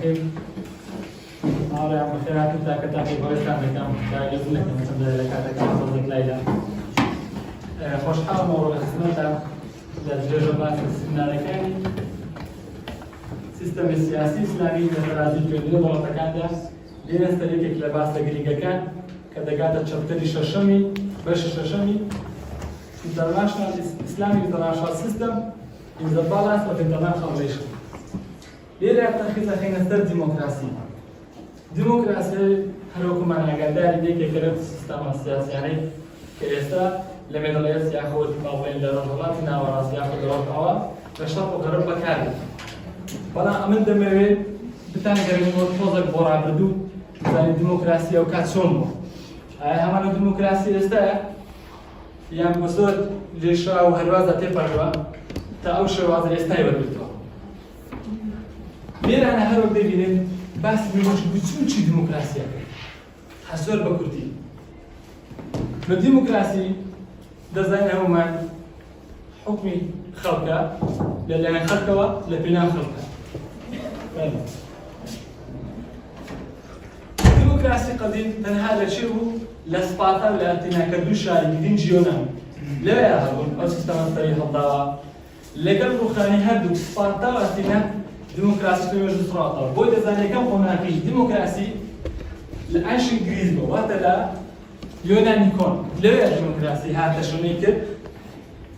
الرحيم. أنا بخيرات مثل كتابي بويسان بكم كايلز لك مثل ذلك كم صدق ليلى. خوش حال مورو السنة للجوجو باس السنة لكاني سيستم السياسي إسلامي لترازي جديد ولا تكاده دين استريك لباس تجريجا كان كدقات تشتري ششمي بش ششمي international Islamic international system is the balance of international relations. ليه تأخذ حين استر ديمقراطية هروكم من أجدادي ديك كلام السيستم السياسي يعني كيسا لما يدلس يأخذ قوانين لرجلاتنا وراس يأخذ رجعوا رشاق وقرب بكاري. فأنا أمن دموي بتاني قريب مرتوزك برا بدو زي الديمقراطية وكاتشومو. همان الديمقراطية استا يعني بصور ليشا وهالوازة تفرجوا تأوش وازة استا يبردوا. ليه أنا هروك ديفينين بس بيوش بتشوفي ديمقراطية حسور بكرتي. الديمقراطية دزاين هما حكمي خلقة لأن خلقة لبناء خلقة. الديمقراطية قديم تنها لشيء لسبارتا ولا تناكدو شاري بدين جيونا لا يهربون أو سيستم الطريق الضواء لقل روخاني هردو سبارتا واتنا ديمقراطية يوجد صراطة بود ذلك كم قناقي ديمقراطية العيش إنجليزي واتلا يوناني كون لا ديمقراطية هذا شنيكر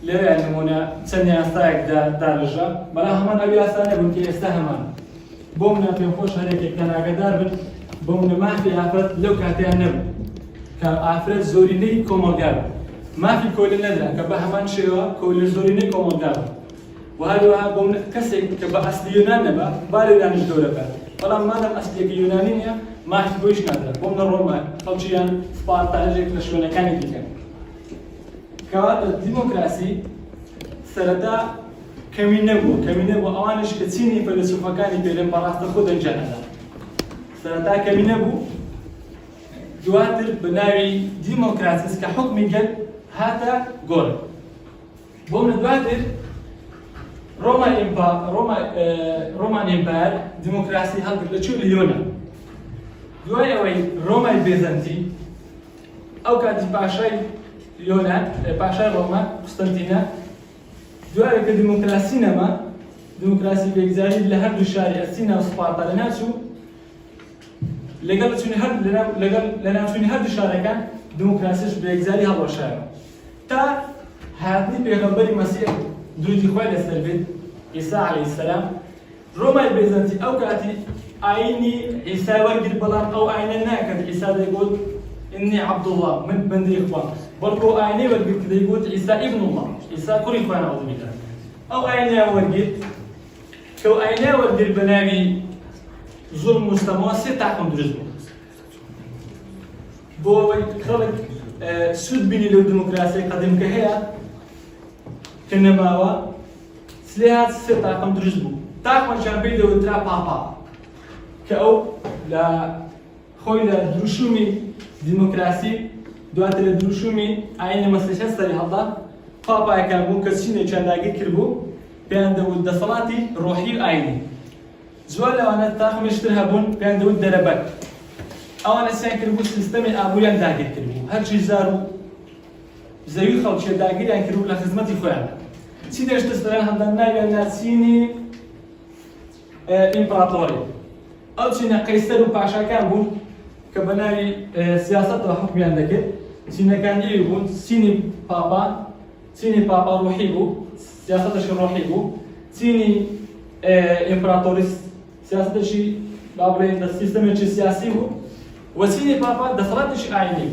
لا نمونا ثانية استايك درجة بلا همان أبي أستاني بنكي استهمان بومنا بينخوش هريك كان أقدر بومنا ما في عفرت لو كاتي النبو كعفرت زوريني كومالجاب ما في كل ندرة كبهمان شيوا كل زوريني كومالجاب وهذا بومنا كسي كبأصل يونان نبا باليونان الدولة بقى فلما ما دام أصلك يونانية ما يحبوش ندرة بومنا روما خلشيان سبارتا أجيك لشونا كان يديكم كوات الديمقراطية سردا كمينبو أوانش كتيني فلسفة كاني بيلم براست خود الجنة سردا كمينبو دواتر بناوي ديمقراطية كحكم جد هذا قول بومن دواتر روما إمبار ديمقراطية هذا لشو اليونا دوايا وي روما البيزنطي أو كاتي باشاي يونان باشا روما قسطنطينة دوائر كديمقراطية نما ديمقراطية بيجزاري لهر دو شارع السينا وسبارتا لناسو لقل توني هر دو شارع كان ديمقراطية بيجزاري هذا الشارع تا هذه بيغمبري مسيح درودي خوالي السلبيت عيسى عليه السلام روما البيزنطي أو كاتي عيني عيسى ورقل بلان أو عين الناكد عيسى يقول إني عبد الله من بندي إخوان بركو عيني ورقل كده يقول عيسى ابن الله عيسى كل إخوان أعوذ بالله أو عيني ورقل كو عيني ورقل بنامي ظلم مستمر ستاكم درزبو بو خلق سود بني لو ديمقراطية قديم كهيا كنماوا سليات ستاكم درزبو تاكم شامبيدو وترا بابا كأو لا خوي لا دروشومي ديمقراطية دوات الدروشومي عين مسلسل سري هذا بابا كان بون كسينة كان داقي كربو بين دود دصلاتي روحي عيني زوال لو أنا تاخم اشتريها بون بين دود دربك أو أنا سين كربو سيستمي أبويا داقي كربو هالشي زارو زي خلق شيء داقي يعني كربو لخدمتي خويا سيدي ايش تسترين هذا النايا ناسيني إمبراطوري أو سينا قيصر وباشا كان بون كبناوي سياسة وحكم عندك سينا كان يبون سيني بابا روحي بو سياسة شيء روحي بو سيني إمبراطوريس سياسة شيء قبل السيستم شيء سياسي بو وسيني بابا دخلت شيء عيني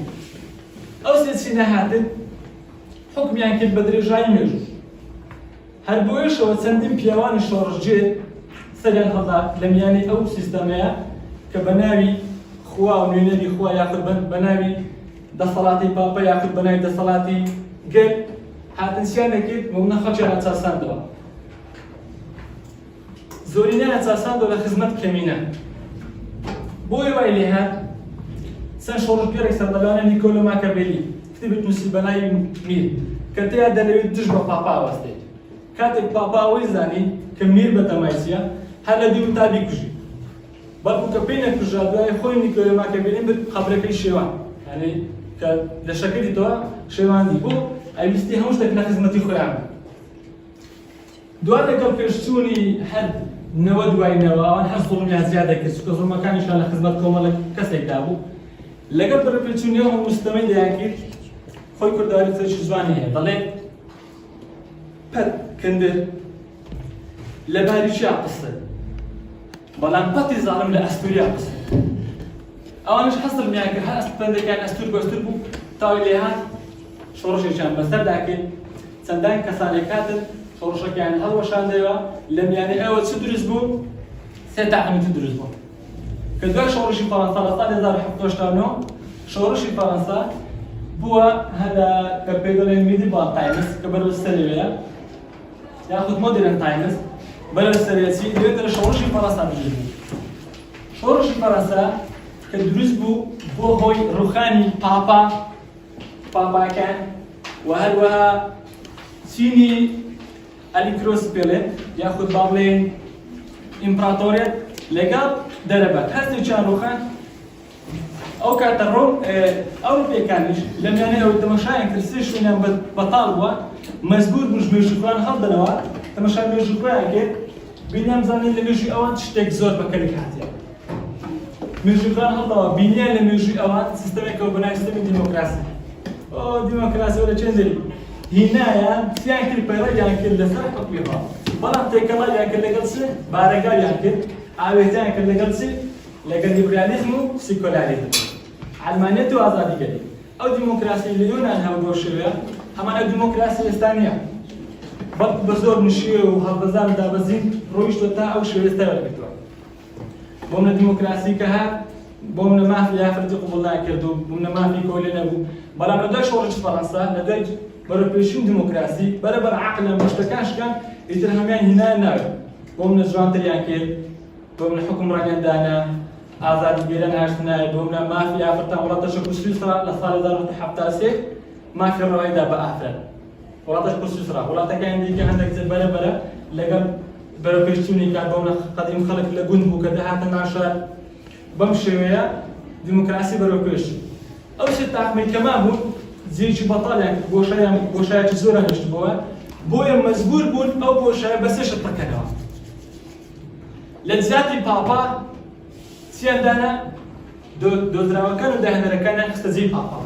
أو سينا هذا حكم يعني كل بدري جاي ميجو هربويش وسندم بيوان شورجيت سجن هذا لم يعني أو سيستمية كبناوي خوا ونيني خوا ياخذ بناوي دصلاتي بابا ياخذ بناوي دصلاتي قل هاتنسيان كيد مو نخشى أساسان دوا زورينا أساسان دوا خدمة كمينة بوي ويلي هاد سان شورج بيرك سردلانا نيكولو ماكافيلي كتبت نسي بناوي مير كتيا دلوي تجبر بابا وستي كاتب بابا ويزاني كمير بتمايسيا هلا دي متابي كجي بەڵکو کە پێی نەکوژرا دوای خۆی نیکۆلێماکە بینین خەبرەکەی شێوان یعنی کە لە شەکەری تۆ شێواندی بۆ ئەویستی هەموو شتێک لە خزمەتی خۆیان دوای لەگەڵ پێشچوونی هەر نەوە دوایینەوە ئەوان هەر زوڵمیان زیادە کرد چونکە زوڵمەکانیشان لە خزمەت کۆمەڵە کەسێکدا بوو لەگەڵ بەرەپێچوونیەوە مستەمەی دەیان کرد خۆی کورداواری چێکی جوانی هەیە دەڵێ پەر کندر لە باریچیا قسە بەڵام پەتی زاڵم لە ئەستوریا قسە ئەوانش حەسڵمیان کرد هەر ئەستپەندەکان ئەستور بەستور بوو تاوی لێ هات شۆڕشێکیان بەسەردا کرد چەندان کەسانێک هاتن شۆڕشەکیان هەڵوەشاندەوە لە میانەی ئەوە چ دروست بوو سێ تاقیمەتی دروست بوو کە دوای شۆڕشی فەڕەنسا لە ساڵی 1970 شۆڕشی فەڕەنسا بووە هەدا کە پێ دەڵێن میدیڤال تایمز کە بەرەو سەرەوەیە یاخود مۆدرن تایمز بەرەو سەرەوەیەتی دوێتە لە شۆڕشی فەڕەنسا دروست بوو شۆڕشی فەڕەنسا کە دروست بوو بۆ هۆی ڕوخانی پاپاکان و هەروەها چینی ئەلیکرۆسپێڵێت یاخود با بڵێن ئیمپراتۆریەت لەگەڵ دەرەبەت هەستێکیان ڕوخان ئەو کاتە ئەوروپیەکانیش لە میانەی ئەو تەمەشایان کرد سێ شوێنیان بەتاڵ بووە مەجبور بوون مێژووکۆیان هەڵدەنەوە تەمەشای مێژووکۆیان کرد بینیان بزانین لە مێژووی ئەوان شتێک زۆر بەکەری هاتیە مێژووکۆیان هەڵدەوە بینیان لە مێژووی ئەوان سیستەمێکەوە بەناوی سیستەمی دیمۆکراسی دیمۆکراسی لە چەند دەری هینایان سیان کرد پەیڕەیان کرد لەسەر حکمیەوە بەڵام تێکەڵایان کرد لەگەڵ چ بارەگاریان کرد ئاوێتیان کرد لەگەڵ چ لەگەڵ لیبرالیزم و سیکۆلاریزم علمانیەت و ئازادیگەری ئەو دیمۆکراسی لە یۆنان هەبوو بۆ شێوەیە هەمان ئەو دیمۆکراسی ئێستا نییە بەڵکو بە زۆر نشیوە و هەڵبەزار و دابەزین ڕۆیشتوە تا ئەو شێوە ئێستا وەرگرتووە بۆم لە دیمۆکراسی کە هات بۆم لە مافی یافرەتی قوبوڵ ناکرد و بووم لە مافی کۆلێ نەبوو بەڵام لە دوای شۆڕشی فەڕەنسا لە دوای بەرەپێشووی دیمۆکراسی بەرەبەر عەقلە مەشتەکان شکان ئیتر هەمیان هینایان ناوێت بۆم لە جوانتریان کرد بۆم لە حکومڕانیان دانا ئازادیگەریان هاشتنایە بۆم لە مافی یافرەتان وڵاتە شەک و سویسرا لە ساڵی 1970 مافی ڕەوایدا بە ئافرەت وڵاتەش بۆ سویسرا وڵاتەکانی دیکە هەندێک جر بەرەبەرە لەگەڵ بەرەپێشچوونی کات بۆم لە قەدیم خەڵک لە گوند بوو کە دەهاتە ناشار بەم شێوەیە دیمۆکراسی بەرەوپێش ئەو سێ تاقمەی کەما بوون جێکی بەتاڵیان بۆشایەکی زۆرە هێشتبووە بۆیە مەجبور بوون ئەو بۆشایە بە سێ شت بکەنەوە لە جیاتی پاپا چیاندانە دۆزراوەکان و داهێنەرەکانیان خستە جێی پاپا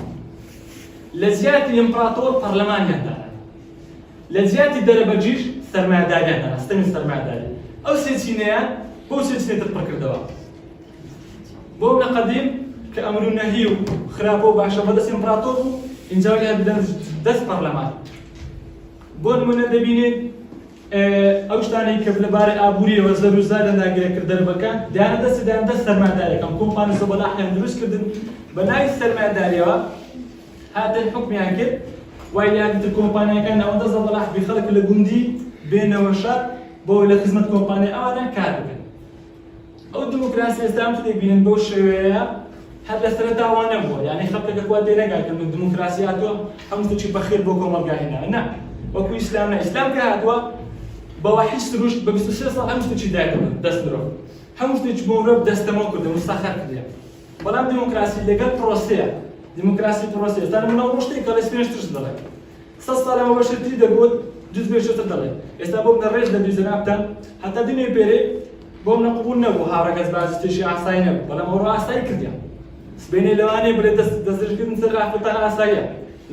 لە جیاتی ئیمپراتۆر پەرلەمانیاندانە لە جیاتی دەرەبەجیش سەرمایەداریاندانە سیستەمی سەرمایەداری ئەو سێ چینەیان بۆ سێ چینێتر پڕکردەوە بۆم لە قەدیم کە ئەمر و نەهی و خراپە و باشە بەدەست ئیمپراتۆر بوو اینجا ولیان بدەن دەست پەرلەمان بۆ نمونە دەبینێت ئەو شتانەی کە لەبارەی ئابووریەوە زەر و زار لە ناگرێکرد دەربەکان دەیانە دەست سەرمایەداریەکان کۆمپانیا زەبەلاحیان دروستکردن بە ناوی سەرمایەداریەوە هاتن حکمیان کرد وای لیانتر کۆمپانیاکان ئەوەندە زەبەلاح بێ خەڵک لە گوندی بێنەوە شار بۆ لە خزمەت کۆمپانیا ئەوانە کار بکەن ئەو دیمۆکراسی ئێستا هم دەبینن بەو شێوەیە هەر لە سەرەتاوە نەبووە یعنی خەڵکەکە خوا تێنەگات کە دیمۆکراسی هاتووە هەموو شتێکی بەخێر بۆ کۆمەڵگا هێنا نا وەکو ئیسلام نە ئیسلام کە هاتووە بەوە هیچ سروشت بە 23 ساڵ هەموو شتێکی دایکردن دەست مرۆڤ هەموو شتێکی بۆ مرۆڤ دەستەمە کردن مستەخەر کردیان بەڵام دیمۆکراسی لەگەڵ پرۆسەیە دیمۆکراسی پرۆسەیە ئێستا نمونە ئەو شتێک کە لە سپێنشترش دەڵێ 100 ساڵەوە بەشتری دەگوت جز بێشتر دەڵێ ئێستا بۆم لە ڕێژ دەبی زەنابتان هەتا دنێ پێرێ بۆم نە قبول نەبوو هاڕەکەس بازی تێشی ئاسایی نەبوو بەڵام ئەوڕۆ ئاسایی کردیان سبێنێ لەوانەیە بڵێ دەستگرتن سەر ئافرەتان ئاساییە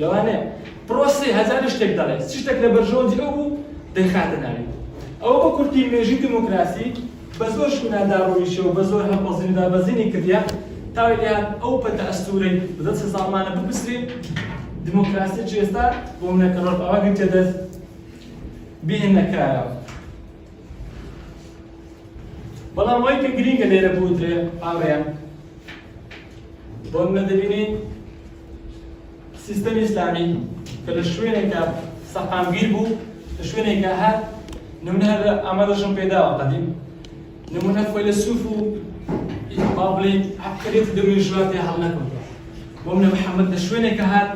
لەوانەیە پرۆسەی هەزار شتێک دەڵێ چ شتێک لە بەرژەوەندی ئەو بوو دەیخاتە ناوی ئەوە بە کورتی مێژی دیمۆکراسی بە زۆر شوێنەدا ڕۆیشەوە بە زۆر هەڵبەزینی دابەزینی کردیا تاوی لێیان ئەو پەتە ئەستوورەی بەدەست ساڵمانە بپسرێ دیمۆکراسی چ ئێستا بۆ منەکە ڕۆژ ئەوە گرتێ دەست بێن نەکرایەوە بەڵام وای کە گرینگە لێرە بوترێ ئاوەیان بۆ منە دەبینین سیستەمی ئیسلامی کە لە شوێنێکە سەقامگیر بوو لە شوێنێکە هات نمونە هەر ئامادەشم پێداوە قەدیم نمونە فەیلسوف و با بڵێین عەبقەرێتی دەروی ژوات هەڵ نەکەوتەوە بۆ منە محەممەد لە شوێنێکە هات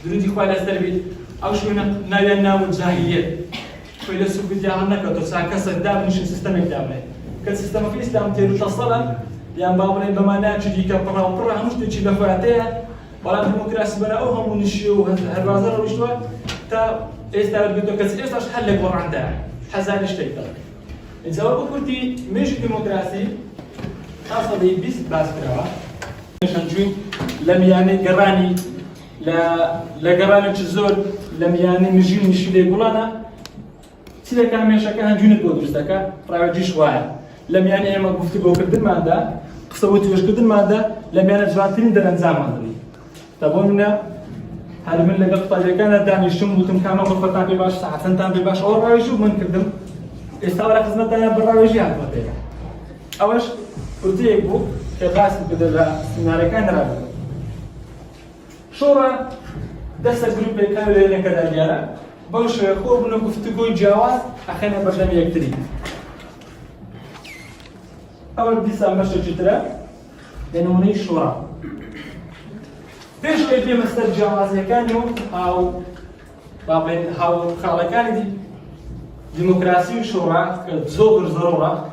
درودی خوای لەسەر بیت ئەو شوێنە ناویان ناوە جاهیلیەت فەیلسوف گوتیا هەڵ نەکەوتەوە چا کەسێک دابنیشن سیستەمێک دابنێت كسيستم في الإسلام تيرو تصلا يعني بابلين بمعنى شدي كبرنا وبرنا مش تيجي لفاتها ولا ديمقراطية بنا أوهم ونشيو هالبازار وشوا تا إستعمل بدو كسي إيش حل لك ورا عندها حزان اشتيتا إذا هو كنتي مش ديمقراطي خاصة بيس باس كراوا شنجوين لم يعني قراني لا قراني تزول لم يعني مجيء نشيل يقولنا سيدا كان ماشى كان جونت بودرستك راجي شوية لم يعني ما قفت جو كردن ما ده قصوت وش كردن ما ده لم يعني جواتين ده نظام هذي تبوننا هل من اللي قطع كان داني شم وتم كانوا غرفة بباش ساعة سنتان بباش أول راجي من كردم استوى خدمة دانا برا راجي هذا بديها أولش قلت يبو كباس بدل سيناريو كان رابط شورى دست جروب كانوا لنا كذا جالا باش خوب إنه قفتقول جواز أخينا برنامج يكتري أول ديسا مشى جترا لأنه شورى ليش كيفية مستر جواز كانوا أو بابين أو خالكان دي ديمقراطية وشورى كزوج ضرورة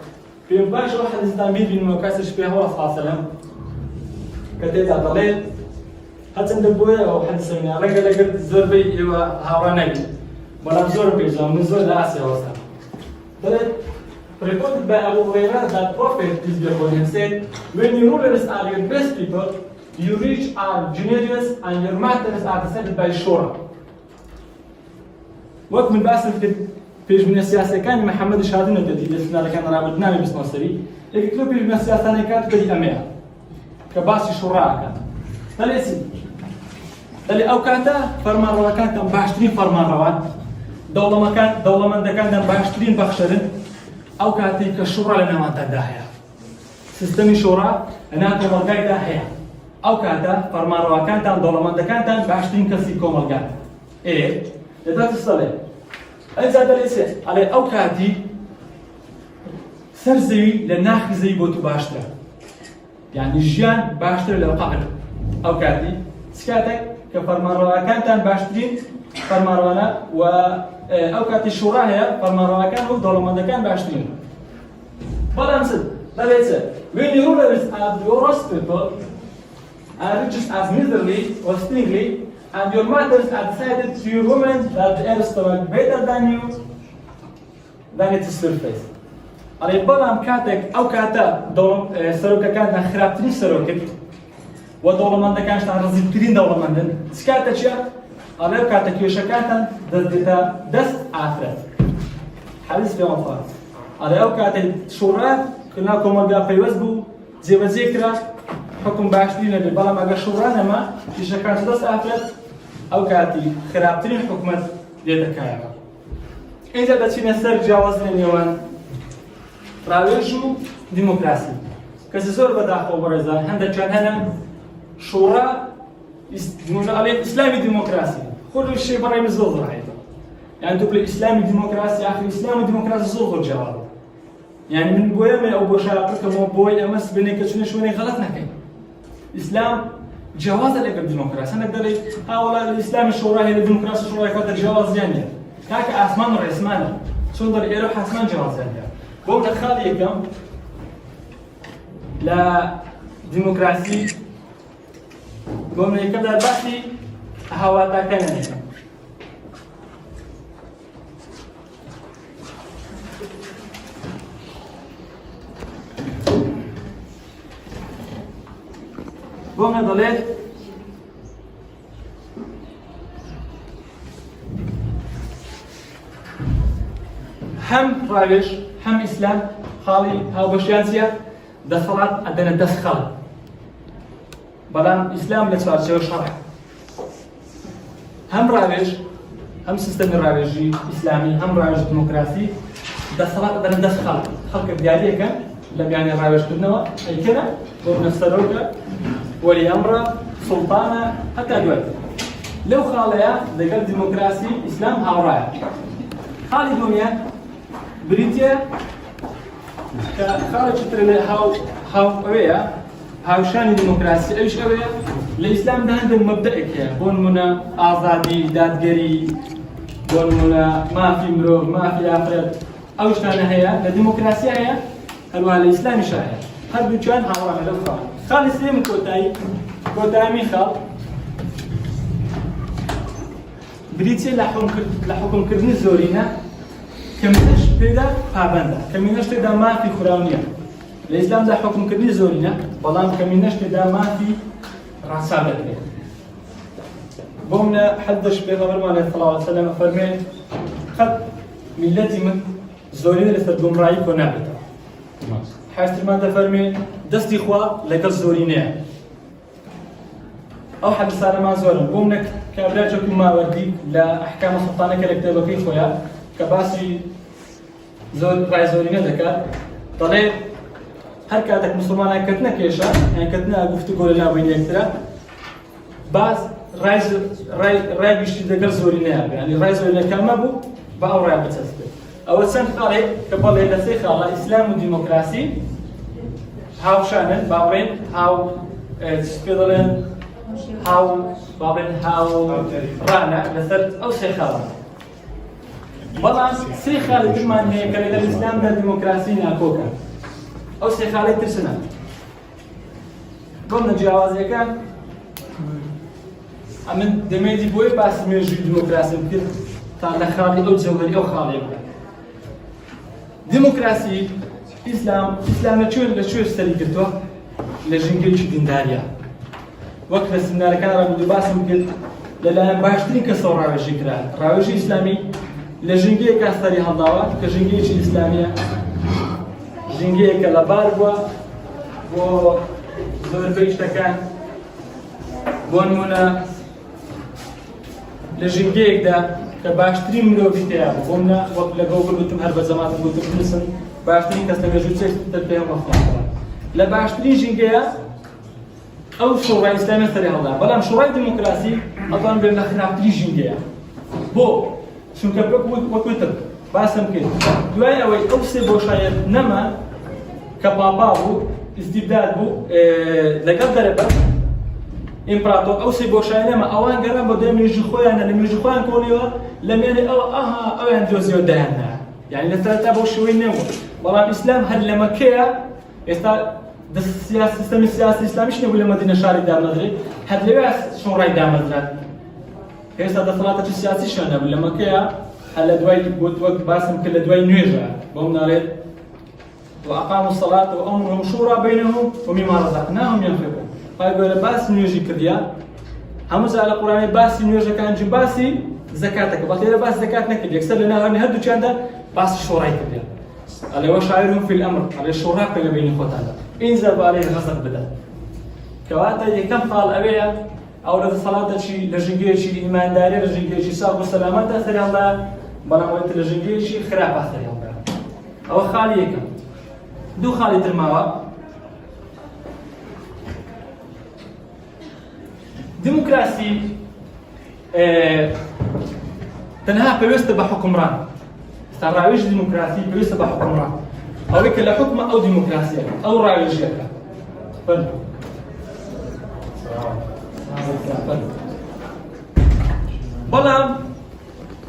في باش واحد يستعمل بالمكاسب فيها هو فاصلة كتير ضليل هاتن دبوية أو حد سميها رجع لقد زربي يوا هاوراني ولا زربي زمان زر لاسيا وصل ضليل recorded by Abu Hurairah that Prophet peace be upon him said, when your rulers are your best people, your rich are generous and your matters are decided by shura. وقت من باسل فيش من السياسة كان محمد الشهادين التي لسنا كان رابط نامي بس مصري يقول له فيش من السياسة كانت بدي أميها كباسي شراء كان فليسي اللي أوقاته فرمان روا كانت باشترين فرمان روات دولة من كانت باشترين بخشرين أوقاتي كشراء لنا ما تداهيا سيستمي شراء أنا كمال قاعد داهيا أوقاته فرمان روا كانت دولة من كانت باشترين كسي كمال قاعد إيه لذا تصلي إذا دليل على أوقاتي سرزي لناخذ زي بوتو باشترا يعني جيان باشترا لو قبل أوقاتي سكاتك كفرمانروا كانت باشترين فرمانروانا و أوقاتي الشورى هي فرمانروا كانوا دولمان كان باشترين بالانسد دليل when you rulers are the worst people are just as miserly or stingly and your matters are decided to your women that the air stomach better than you, than its surface. على بالام كاتك أو كاتا دولم سروكا كانت خرابتني سروكت ودولة من كانش تعرضين ترين دولة من سكاتا شيء على كاتك يوشكاتا دست عفرت حديث في أنفاس على أو كاتك شورات كلنا كمرجع في وزبو زي بذكرى حكم باشترين اللي بالام أجا شورانا ما يوشكاتا دست عفرت أو كاتي خرابترين حكومة ديتكايا. إذا بتشينا سر جوازنا اليوم راويشو ديمقراطي. كسر بدأ خبرزان هندا كان هنا شورى عليه إسلامي ديمقراطي. كل شيء برا يمزوج رايته. يعني تقول إسلامي ديمقراطي آخر إسلامي ديمقراطي زوج جواب. يعني من بويا أو بشاطر كم بويا أمس بينك شوني غلط نكين. إسلام جواز الديمقراطية أنا أقدر هؤلاء الإسلام الشورى هي الديمقراطية الشورى كانت جواز يعني كاك أسمان رئيسمان شو نقدر يروح أسمان جواز يعني بقول خالي كم لا ديمقراطية قوم يكبر بحثي هوا تاكنا قمنا ضليت هم رايش هم إسلام خالي هاو بشيانسيا دخلت أدنى دخل بلان إسلام لتفارسي وشرع هم رايش هم سيستم رايجي إسلامي هم رايج ديمقراطي دخلت أدنى دخل خلق بديالي كان لم يعني رايش كدنوا أي كده قمنا السروكة ولي أمره سلطانة حتى الوقت لو خاليا ذكر ديمقراطي إسلام هاورايا خالي دنيا بريتيا كخارج ترى هاو أويا هاو شان ديمقراطي إيش أويا الإسلام ده عندهم مبدئك يا بون منا آزادي دادجري بون منا ما في مرور ما في أفراد أو شان هي الديمقراطية هي هەروەها لە ئیسلامی شایە هەردووکیان هاوڕانە لەو خاڵی سێم کۆتایی خاڵ بریتێ لە حکومکردنی زۆرینە کەمینەش پێدا پابەندە کەمینەش تێدا مافی خوراو نییە لە ئیسلامدا حکومکردنی زۆرینە بەڵام کەمینەش تێدا مافی ڕاسا دەکرێت بۆ منە حەدەش پێغەمبەرمان عەلەیهی سەڵاو وەسەلەم فەرمێت قەت میلەتی من زۆرینە لەسەر گومڕایی کۆ نابێتەوە حەزترمان دەفەرمێت دەستی خوا لەگەڵ زۆرینەیە ئەو حەدیسانەمان زۆرن بۆ منە کابراجێکی ماوەردی لە ئەحکامە سوڵتانەکە لە کتێبەکەی خۆیان کە باسی زۆر ڕای زۆرینە دەکات دەڵێ هەر کاتێک موسڵمانان کەتنە کێشە یان کەتنە گفتوگۆ لەناوبەین یەکترە باز ڕای گشتی لەگەڵ زۆرینەیە یعنی ڕای زۆرینەکەمە بوو بە ئەو ڕای بچەسبێت ئەوە چەند خاڵێک کە بەڵێ لە سێ خاڵە ئیسلام و دیمۆکراسی هاوشانن باوێن هاو پێ دەڵێن هاو باڵێن هاو ڕانە لەسەر ئەو سێ خاڵە بەڵام سێ خاڵی ترمان هەیە کە لەگەڵ ئیسلامدا دیمۆکراسی ناکۆکە ئەو سێ خاڵی ترسنە بۆم نەجیاوازیەکان ئەمن دەمێتی بۆیە باسی مێژووی دیمۆکراسی بکرد تا لە خاڵی ئەو جەوهەری ئەو خاڵێ بکە دیمۆکراسی ئیسلام لەکوێ سەری کردووە لە ژینگەیەکی دینداریە وەک لە سمینارەکان ڕابردوو باسم کرد لەلایەن باشترین کەسەوە ڕاوێژی کرا ڕاوێژی ئیسلامی لە ژینگەیەکە سەری هەڵداوە کە ژینگەیەکی ئیسلامیە ژینگەیەکە لەبار بووە بۆ زۆربەی شتەکان بۆ نمونە لە ژینگەیەکدا کە باشترین مرۆڤی تێیا بوو بۆ منە وەک لەگەڵ گوتم هەر بە زەماتم گوتم نووسن باشترین کەس لە مێژووی چێشتر پێم وەفڵاتەوە لە باشترین ژینگەیە ئەو شوڕای ئیسلامی سەری هەڵدا بەڵام شوڕای دیمۆکراسی ئەڵان بێن لە خراپترین ژینگەیە بۆ چونکە وەکوتم باسم کرد دوای ئەوەی ئەو سێ بۆشایەت نەما کە پاپا بوو ئیستیبداد بوو لەگەڵ دەرەبەر ئیمپراتۆر ئەو سێ بۆشایە نەما ئەوان گەڕان بۆ دوای مێژووی خۆیانە لە مێژووی خۆیان کۆڵیەوە لە مێنێ ئەویان دۆزیەوە دایاندا یعنی لە سەرەتا بۆ شوەی نەبوو بەڵام ئیسلام هەر لە مەکەیە ئێستا سیستەمی سیاسی ئیسلامیش نەبوو لە مەدینە شاری دامەدرێت هەر لەوێ شوڕای دامەدرات ئێستا دەسەڵاتێکی سیاسیشیان نەبوو لە مەکەیە هەر لە دوای وەک باسم کرد لە دوای نوێژە بۆ مناڵێت وأقاموا الصلاة وأمرهم شورى بينهم ومما رزقناهم ينفقون فقال باس نوێژی کردیا هەموو زال لە قورآانی باسی نوێژەکانجی باسی زەکاتەکە بەڵێ باس زەکات نەکرد یەکسەر لە ناوەڕانی هەردووکیاندا باسی شۆڕای کردیا ئەڵێ وەشاورهم فی الأمر ئەڵێ شۆڕا بکە لە بینی خۆتاندا ئینجا بە عەلەیهی غەضەب بدە کەواتە یەکەم خاڵ ئەوەیە ئەو لە دەسەڵاتێکی لە ژینگەیەکی ئیمانداری لە ژینگەیەکی ساغ و سەلامەتدا سەری هەڵدا بەڵام ئەوەتە لە ژینگەیەکی خراپە سەری هەڵدا ئەوە خاڵی یەکەم دوو خاڵی تر ماوە دیموکراسی تەنها پێویستە بە حکومڕان ئێستا ڕاوێژی دیموکراسی پێویستە بە حکومڕان ئەوەی کە لە حکومە ئەو دیموکراسیە ئەو ڕاوێژیەکە بەڵام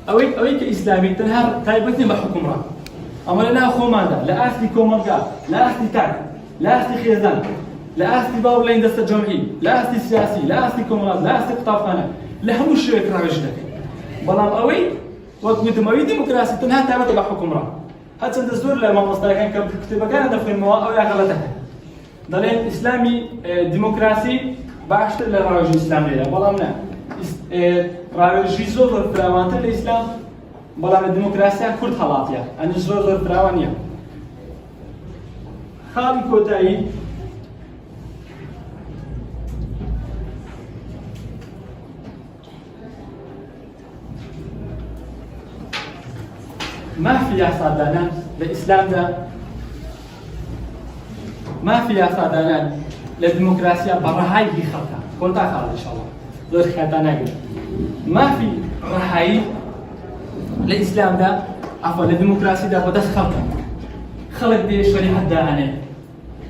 ئەوەی کە ئیسلامی تەنها تایبەت نیە بە حکومڕان ئەمە لە ناو خۆماندا لە ئاستی کۆمەلگا لە ئاستی تاک لە ئاستی خێزان لە ئاستی باوڵێن دەستە جەمعی لە ئاستی سیاسی لە ئاستی کۆمەڵات لە ئاستی قوتابخانە لە هەموو شوێک ڕاوێژ دەکەین بەڵام ئەوەی وەک گوتم ئەوەی دیموکراسی تەنها تایبەتە بە حکومڕان هەرچەندە زۆر لە مامۆستایەکان کە کتێبەکانە دەخوێنمەوە ئەویان غەڵەتەکەن دەڵێن ئیسلامی دیموکراسی باشتر لە ڕاوێژی ئیسلامیەیە بەڵام نە ڕاوێژی زۆر فراوانتر لە ئیسلام بەڵام لە دیموکراسیان کورد هەڵاتیە ئەنی زۆر فراوان نییە خاڵی کۆتایی مافی یاسادانان لە ئیسلامدا مافی یاسادانان لە دیموکراسیە بە ڕەهایی خەڵکە کۆتا خاڵ ئینشاڵڵا زۆر خێتان ناگرێت مافی ڕەهایی لە ئیسلامدا ئەفە لە دیموکراسیدا بە دەست خەڵکە خەڵک دێ شەریعەت دائەنێ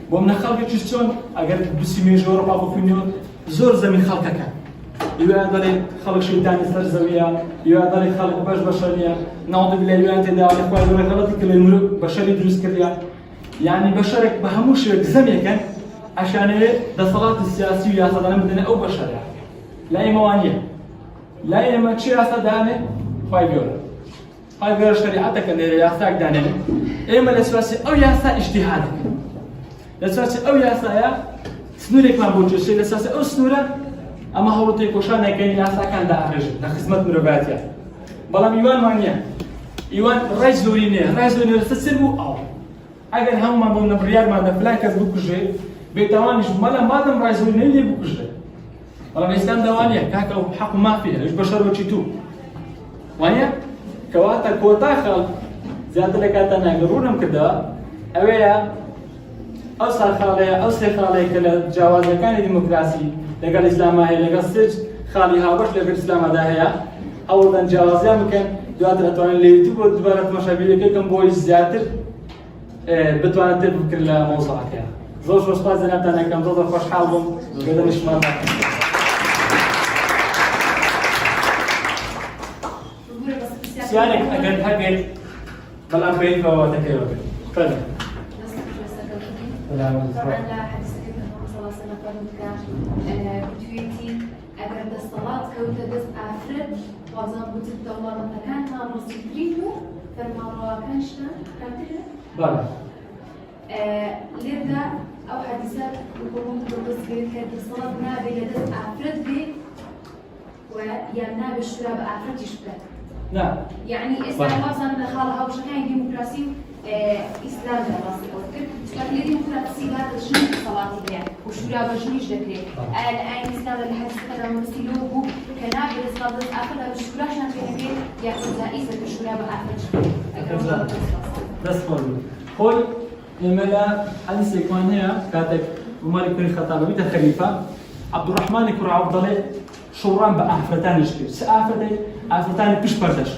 بۆ منە خەڵکێکیش چۆن ئەگەر دووسی مێژوە ڕۆپا بخوێنیەوە زۆر زەمین خەڵکەکە یویان دەڵێ خەڵک شەیتانی سەر زەویە یویان دەڵێ خەڵک بەش بەشەر نییە ناوەڵ بڵێ یویان تێدا خوای گەورە غەڵەتی کردێ مرۆڤ بەشەری دروست کردیان يعني بشرك بهموش زميكا عشان دصلات السياسي ويا صدام بدنا أو بشر لا إموانية لا إما شيء صدامه فايبيور فايبيور شريعتك اللي ياساك دانه إما الأساس أو ياسا اجتهادك الأساس أو ياسا يا سنورك ما بوجوسي الأساس أو سنورة أما هو تيكوشان كان ياسا كان دا أخرج دا خدمة مروباتيا بلام إيوان مانيا إيوان رئيس دوريني تسلموا أو أجر هم ما بون بريار ما دفلان كذبوا كجري بيتوانش ما دام رئيس دوريني اللي بكجري والله الإسلام دوانيا كاكا حق ما فيها إيش بشر وشيتو وانيا كواتا كوتا خال زيادة لك أنا قرونهم كده أويا أصل خالية أصل خالية كلا جواز كان ديمقراطي لقى الإسلام هي لقى السج خاليها بش لقى الإسلام هذا هي أولاً جواز يمكن دوات الأطوان اللي تبغى تبارك مشابه كم بويس زيادة بتوان تفكر لا موصلك يا زوج وصفات زينات أنا كم زوج خوش حالهم كذا مش مرة سيانك أجل حقل بلان بين فواتك يا رب فلا طبعا لا حديث كيف النبي صلى الله عليه وسلم قال بتويتي أجر الصلاة كوتا دس أفرد وزن بوت الدولار مكان ما نصيبينه فما كانشنا كاتله بلا لذا أو حديثات يقولون بس كانت الصلاة نابي لدس أفرد بي ويا الشراب أفرد يشبه نعم يعني إسلام أصلاً خالها وشكاين ديمقراطي إسلام دراسي أو كده لكن ديمقراطي هذا شنو صلاة يعني وشورى بجنيش ذكري الآن إسلام اللي حدث كذا مسلوه كنابي الصلاة آخرها بالشورى عشان في يأخذ رئيسة الشورى بآخر بس قول الملا حديث يكون هنا كاتب عمر بن الخطاب بيت الخليفة عبد الرحمن كر عبد الله شوران بأفرتان يشكل أفرتان بيش بردش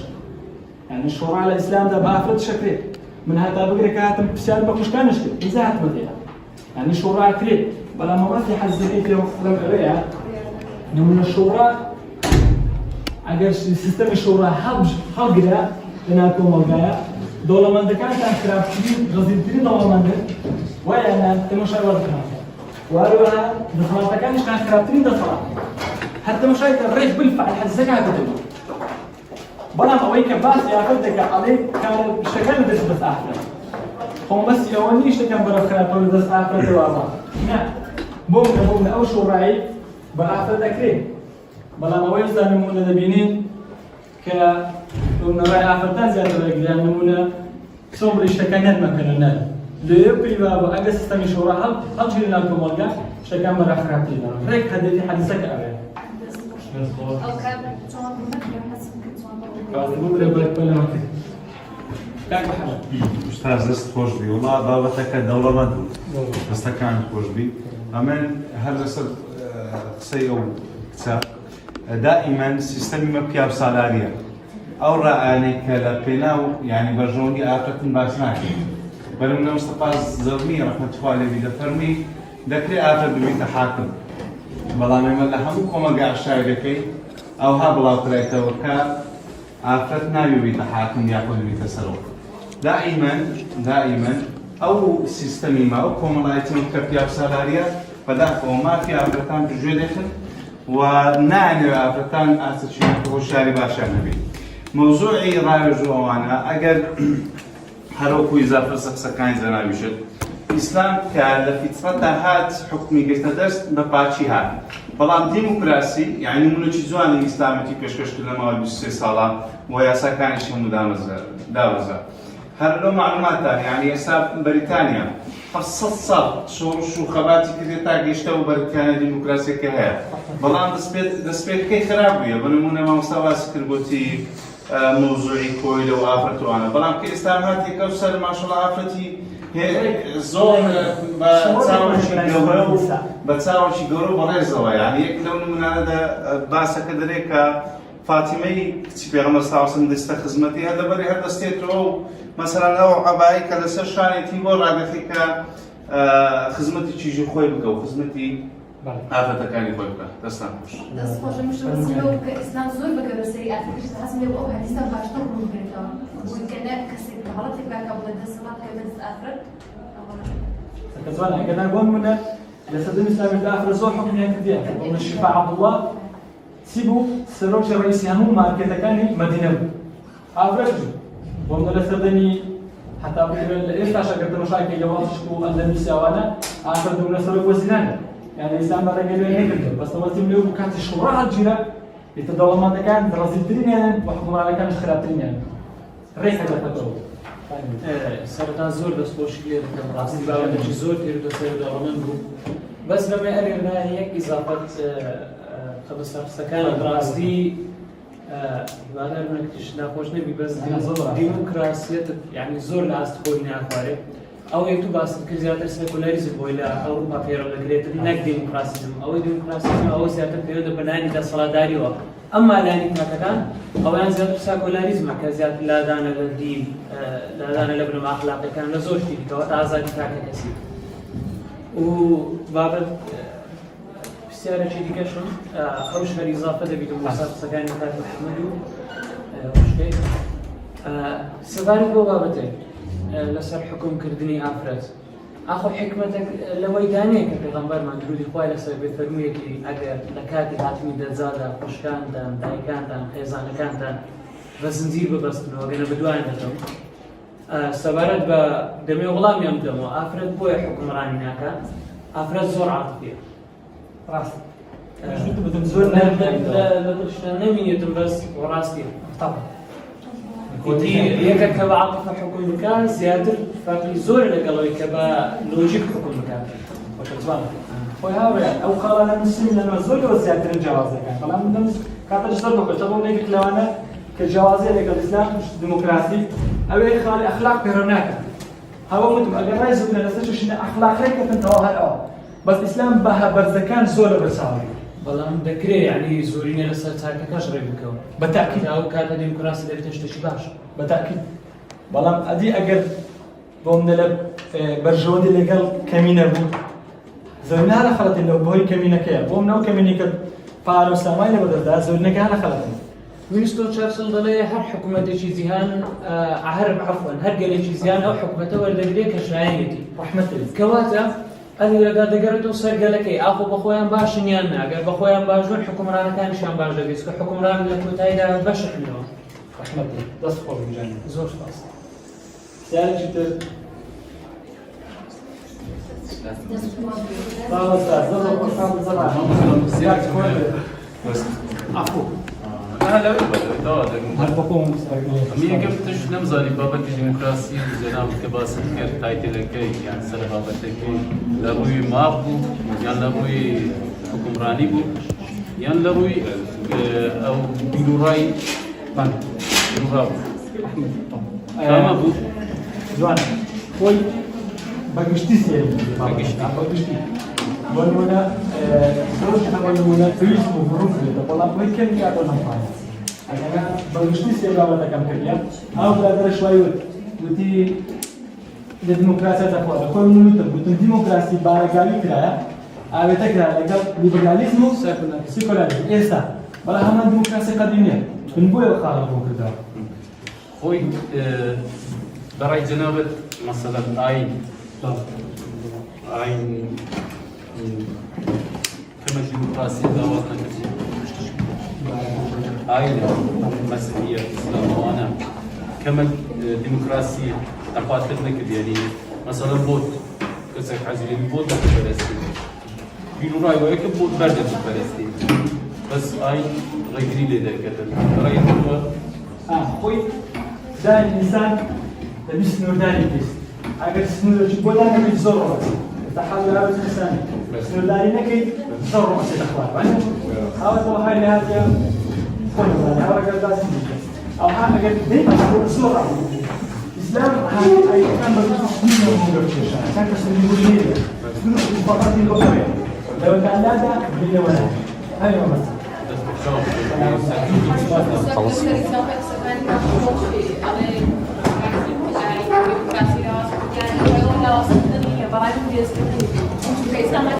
يعني الشورى على الإسلام ده بأفرت شكله من هذا بقدر كاتم بسيار بكوش كان يشكل إذا هتمديها يعني الشورى كله بلا مرات يحزني في لم أريها من الشورى أجر سيستم الشورى حقرا لناكم وجايا دولة من ذكرت أكرافين غزيرتين دولة من ذك ويانا تمشي وردنا وأروها دخلت كانش كان أكرافين دخلت حتى مشاهد الريح بالفعل حزقها كتبه بلام أويك باس يا فردك عليه كان شكل بس أحلى هم بس يوانيش كان برفخنا طول بس أحلى توابا نعم بومنا أو شو رأي بأحلى ذكري بلام أويك زانمونا دبينين كأمنا رأي أحلى زيادة رجلي نمونا صبر الشكايات ما كنا ليبري بابا أجلس استمي شورا هل جينا لكم والجا شكاية مرة خرابتينا ريك هديتي حديثك أبدا أو كان شلون بنفكر حسب أستاذ دست خوش بی والله بابتك دولة مدو دست كان خوش بی أمن هل رسل قصي أو كتاب دائما سيستم ما بياب سالاريا أو رأني كلا بيناو يعني برجوني آفرة باشناك بل من مصطفى زرمي رحمة الله عليه فرمي ذكري آفرة بميت حاكم بلا ما يملها مكوما قاع الشايبكي أو هابلا طريقة وكار آفتنا يبي تحاكم يأخذ بتسرق دائما أو سيستمي ما أو كوملايتين كفيا بسالاريا فذاك وما في آفتان بجودهم ونعني آفتان أسشين هو شاري باشا نبي موضوعي رايجو أنا أجر هروكو إذا فرصة سكان زنابيشت إسلام كالفي تفتحات حكمي قلت درس بباشي هاد بلام ديمقراطي يعني من چیزوانی اسلامی پیشکش کردن مال 23 ساله و یاسا کانش هم داوزه هر لو معلومات يعني حساب بريطانيا 500 سال شو خباتي كده تاجيشتو بريطانيا ديمقراطية كهيا بلان دسبيت كي خراب ويا بنمونا ما مستوى سكربوتي موضوعي كويل وآفرت وانا بلان كي اسلاماتي كوسر ما شاء الله آفرتي زور بتساوي شيء جورو بريزوا يعني يكلون من هذا باسة كذلك فاطمة كتبي عمر ساوسن دست خدمتي هذا بري هذا استيتو مثلا أو عباية كذا سرشاني تيبور على فيك خدمتي تيجي خوي بقى خدمتي هذا تكاني خوي بقى تسلمش. تسلمش مش بس لو كإسلام زور بقى بس هي أفكر تحسب لو أو حديثة باشتغل من بريطانيا وإن كان كسر غلط بقى قبل الدسمات كمان أفرد كزمان أنا قول منا لسدنا الإسلام الآخر زور حكم يكديه ومن الشفاعة عبد الله سيبو سروج الرئيس يهمون ما كذا كان مدينة أفرجوا ومن لسدني حتى إيش عشان قلت مشاكل اللي واضحوا أندونيسيا وأنا أفرد من سروج وزنان يعني الإسلام ما رجع له هيك بس لما تملوا كانت الشهرة الجيرة يتداول ما كان برازيل ترينيان وحكم على كان خلال ترينيان ريحة الفترة سرطان زور دەست خۆشی لێ دەکەم ڕاستی باوەندێکی زۆر تێر و دەسەر دەوڵەمەند بوو بەس لەمێ ئەرێنا یەک ئیزافەت قەبەستەکان ڕاستی هیوادار منێکیش ناخۆش نەبی بەس دیموکراسیەت یعنی زۆر لە ئاست خۆی ناخوارێت ئەوەی تو باسی کرد زیاتر سێکولاریزم بۆی لە ئەوروپا پێڕە دەگرێتن نەک دیموکراسیزم ئەوەی دیموکراسیزم ئەوە زیاتر پێوەدە بە نانی دەسەڵاتداریەوە ئەمما لانی کاکەکان ئەویان زیاتر سێکولاریزمە کە زیاتر لادانە لە دین لادانە لە بنەما ئەخلاقیەکان لە زۆر شتێکی کەواتە ئازادی کاکە کەسی و بابەت پرسیارێکی دیکەشم ئەو شەر ئیزافە دەبیت بۆ قسەکانی کاک محەممەد و شتێک سەبارەت بۆ بابەتێک لەسەر حکومکردنی ئافرەت ئاخۆ حکمەتێک لەوەی دانەیە کە پێغەمبەرمان درودی خوای لەسەر بێ فەرموویەکی ئەگەر لە کاتی هاتنی دەرزادا خوشکاندان دایکاندان خێزانەکانتان بە زنجیر ببەستنەوە گەنە بەدوایان دەدەم سەبارەت بە دەمێ وەڵامیان بدەمەوە ئافرەت بۆیە حکومڕانی ناکات ئافرەت زۆر عاتیفیە راس زۆر لە دڵشتان نەبینێتم بەس ڕاستیە یەکە کە بە عاتیفە حکوم بکات زیاتر فەرقی زۆر لەگەڵەوەی کە بە لۆژیک حکوم بکات وشزمان خۆی هاوڕێن ئەو خاڵانە مسلم لەنەوە زۆرەوە زیاترن جیاوازەکان بەڵام من دەمست کاتەش زۆر بکەوتە بۆ نێگت لەوانە کە جیاوازیە لەگەڵ ئیسلام دیموکراسی ئەوەی خاڵی ئەخلاق پەیڕەو ناکات هەوە وتم ئەگەر ڕای زبنە لەسەر چشنە ئەخلاقی کەتنەوە هەر ئەوە بەس ئیسلام بە بەرزەکان زۆر لەبەرچاوی بەڵام دەکرێت یعنی زۆرینە لەسەر چاکەکەش ڕێ بکەوە بەتاکید ئەو کاتە دیموکراسی دەبێتە شتێکی باشە بەتاکید بەڵام ئەدی ئەگەر بۆم دەلە بەرژەوەندی لەگەڵ کەمینە بوو زۆرینە هەرە خەڵەتین لەو بۆی کەمینەکەیە بۆم نەو کەمینێکە پارە و سامای لەبەردەدا زۆرینەکە هەرە خەڵەتین وینستۆن چەرچڵ دەڵێ هەر حکوومەتێکی جیهان عەفوەن هەر گەلێکی زیان ئەو حکوومەتە وەردەگرێت کە شایەتی ڕەحمەتی کەواتە ئەلی لەگا دەگەڕێتەوە سەر گەلەکەی ئاخۆ بەخۆیان باشن یان ناگەر بەخۆیان باشون حکومڕانەکانیشیان باش دەبێت کە حکومڕان لە کۆتاییدا بەشەکەنەوە ڕەحمەتی دەست خۆش بجانێ زۆر سپاس سیارێکی تر میگم تش نمی‌ذاری بابت دموکراسی جناب که باست کرد تایتلکی یعنی سر بابتی لروی ماب بود یا لروی حکمرانی بود یا لروی او بیرورای بیرورا بود تمام بود جوان خوی بگشتی سیری بگشتی بونمونه زوج بونمونه تویسم و بروف لیده بالا خوی کم یادو نفعه اگر بگشتی سیری بالا کم کردیم او برادر شوی وتی لدیموکراسی تفاوت خوی منو تبودن دیموکراسی بارگالی کرده اوه تکرار لکه لیبرالیسم و سیکولاریسم ایستا بالا همان دیموکراسی قدیمیه بنبوی خالق بو کرده خوی برای جنابت مثلا آین كما ديمقراطية دعواتنا كثير عائلة مسيحية إسلام وأنا كما ديمقراطية أقاتلنا كده يعني مثلا بوت كسر حزين بوت في فلسطين بينو رأي وياك بوت برد في فلسطين بس عين غيري لده كده رأي هو خوي ده الإنسان تبي سنور داري بس أجر سنور شو بولا نبي زور تحاول على الإنسان سنور داري نكيد زور مسير أخوان بعدين حاول توحي لهذا كل ما حاول أجر داري أو حاول أجر دايما زور إسلام أي كان بس سنور مو قبل كان كسر يقول سنور فقط يقول لو كان لا ده بيجي ولا أيوة بس خلاص